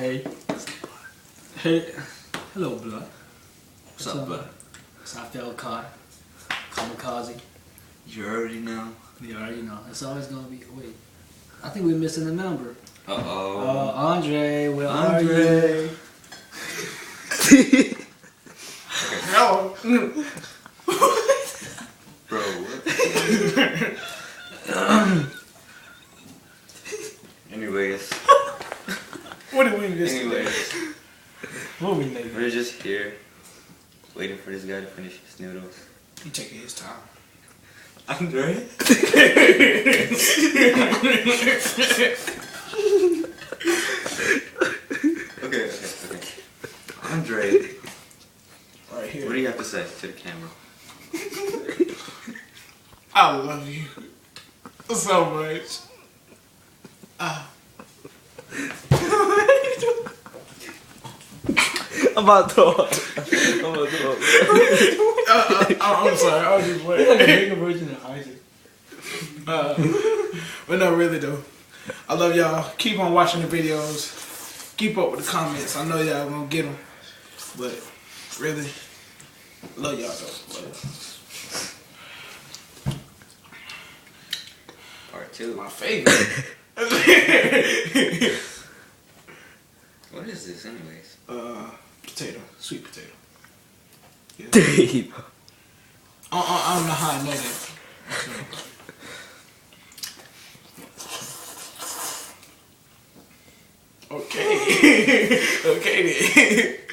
Hey. Hey. Hello, blood. What's up, bud? Safdell Carr. Kamikaze. You already know. You already know. It's always gonna be. Wait. I think we're missing a member. Uh-oh. Andre, where are Andre. you? No. Bro, what? Anyways. What do we miss today? Anyways. What we nigga? We're just here. Waiting for this guy to finish his noodles. He taking his time. Andre? Okay. Andre, Right here. what do you have to say to the camera? I love you so much. I'm about to talk. I'm sorry. I was just It's waiting. like a bigger version of Isaac. But no, really though. I love y'all. Keep on watching the videos. Keep up with the comments. I know y'all gonna get them. But really, love y'all though. Part 2. My favorite. What is this anyways? Potato. Sweet potato. Yeah. Deep. I don't know how I know that. Okay. Okay then.